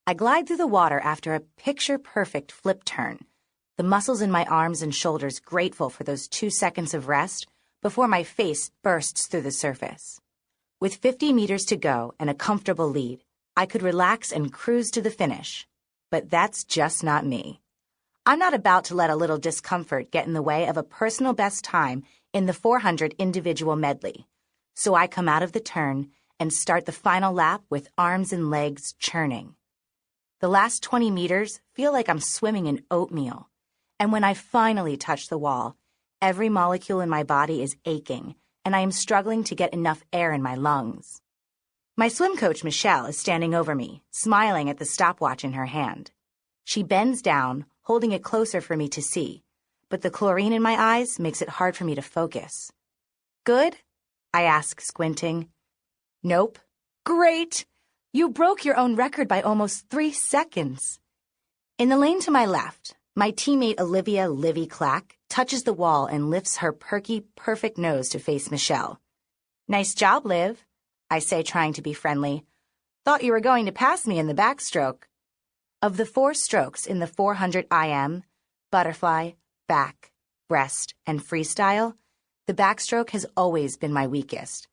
I glide through the water after a picture-perfect flip turn, the muscles in my arms and shoulders grateful for those 2 seconds of rest before my face bursts through the surface. With 50 meters to go and a comfortable lead, I could relax and cruise to the finish. But that's just not me. I'm not about to let a little discomfort get in the way of a personal best time in the 400 individual medley. So I come out of the turn and start the final lap with arms and legs churning. The last 20 meters feel like I'm swimming in oatmeal. And when I finally touch the wall, every molecule in my body is aching, and I am struggling to get enough air in my lungs. My swim coach, Michelle, is standing over me, smiling at the stopwatch in her hand. She bends down, holding it closer for me to see, but the chlorine in my eyes makes it hard for me to focus. Good? I ask, squinting. Nope. Great! You broke your own record by almost 3 seconds. In the lane to my left, my teammate Olivia Livvy Clack touches the wall and lifts her perky, perfect nose to face Michelle. Nice job, Liv, I say, trying to be friendly. Thought you were going to pass me in the backstroke. Of the 4 strokes in the 400 IM, butterfly, back, breast, and freestyle, the backstroke has always been my weakest,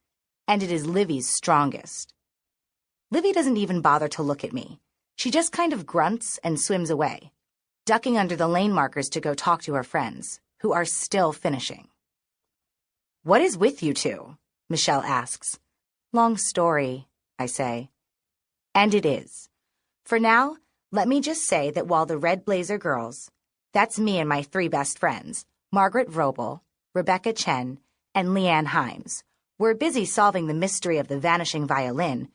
and it is Livvy's strongest. Livvy doesn't even bother to look at me. She just kind of grunts and swims away, ducking under the lane markers to go talk to her friends, who are still finishing. What is with you two? Michelle asks. Long story, I say. And it is. For now, let me just say that while the Red Blazer girls, that's me and my 3 best friends, Margaret Vrobel, Rebecca Chen, and Leigh Ann Himes, were busy solving the mystery of the vanishing violin,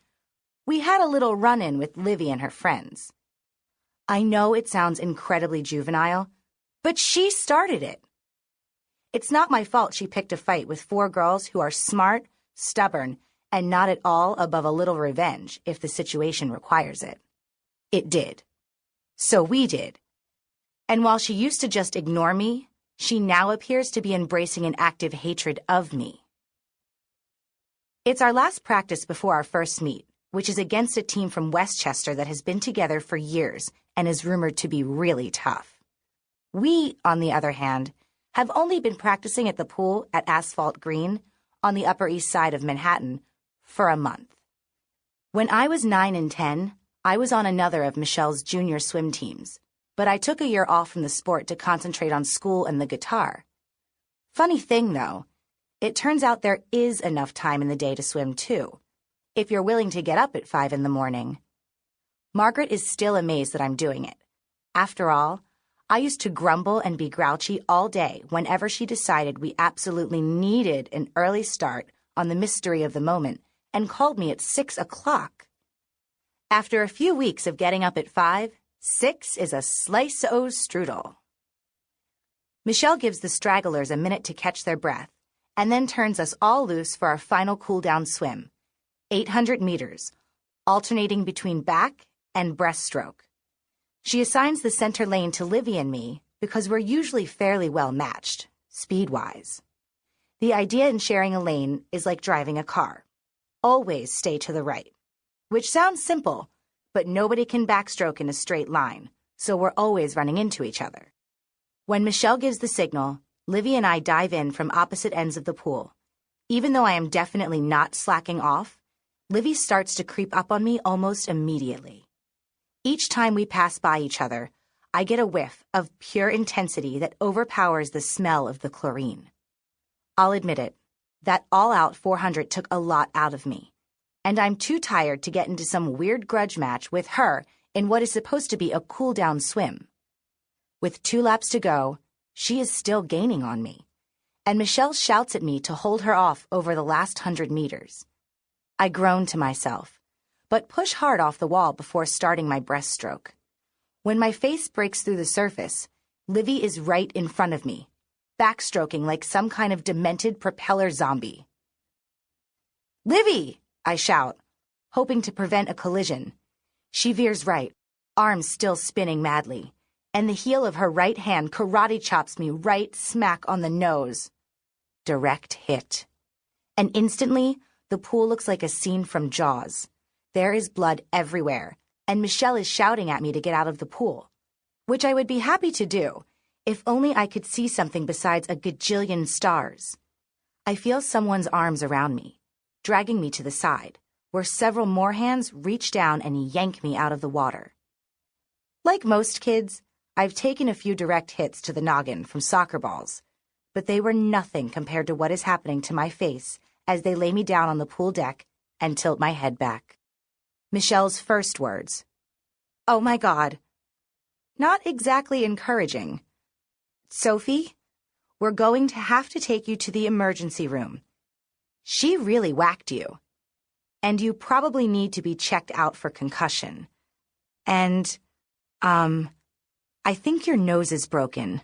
we had a little run-in with Livvy and her friends. I know it sounds incredibly juvenile, but she started it. It's not my fault she picked a fight with 4 girls who are smart, stubborn, and not at all above a little revenge if the situation requires it. It did. So we did. And while she used to just ignore me, she now appears to be embracing an active hatred of me. It's our last practice before our first meet, which is against a team from Westchester that has been together for years and is rumored to be really tough. We, on the other hand, have only been practicing at the pool at Asphalt Green on the Upper East Side of Manhattan for a month. When I was 9 and 10, I was on another of Michelle's junior swim teams, but I took a year off from the sport to concentrate on school and the guitar. Funny thing, though, it turns out there is enough time in the day to swim, too, if you're willing to get up at 5 in the morning. Margaret is still amazed that I'm doing it. After all, I used to grumble and be grouchy all day whenever she decided we absolutely needed an early start on the mystery of the moment and called me at 6 o'clock. After a few weeks of getting up at 5, 6 is a slice o' strudel. Michelle gives the stragglers a minute to catch their breath and then turns us all loose for our final cool-down swim, 800 meters, alternating between back and breaststroke. She assigns the center lane to Livvy and me because we're usually fairly well matched, speed-wise. The idea in sharing a lane is like driving a car. Always stay to the right, which sounds simple, but nobody can backstroke in a straight line, so we're always running into each other. When Michelle gives the signal, Livvy and I dive in from opposite ends of the pool. Even though I am definitely not slacking off, Livvy starts to creep up on me almost immediately. Each time we pass by each other, I get a whiff of pure intensity that overpowers the smell of the chlorine. I'll admit it, that all-out 400 took a lot out of me, and I'm too tired to get into some weird grudge match with her in what is supposed to be a cool-down swim. With 2 laps to go, she is still gaining on me, and Michelle shouts at me to hold her off over the last 100 meters. I groan to myself, but push hard off the wall before starting my breaststroke. When my face breaks through the surface, Livvy is right in front of me, backstroking like some kind of demented propeller zombie. "Livvy!" I shout, hoping to prevent a collision. She veers right, arms still spinning madly, and the heel of her right hand karate chops me right smack on the nose. Direct hit. And instantly, the pool looks like a scene from Jaws. There is blood everywhere, and Michelle is shouting at me to get out of the pool, which I would be happy to do if only I could see something besides a gajillion stars. I feel someone's arms around me, dragging me to the side, where several more hands reach down and yank me out of the water. Like most kids, I've taken a few direct hits to the noggin from soccer balls, but they were nothing compared to what is happening to my face as they lay me down on the pool deck and tilt my head back. Michelle's first words, "Oh my God." Not exactly encouraging. "Sophie, we're going to have to take you to the emergency room. She really whacked you. And you probably need to be checked out for concussion. And, I think your nose is broken."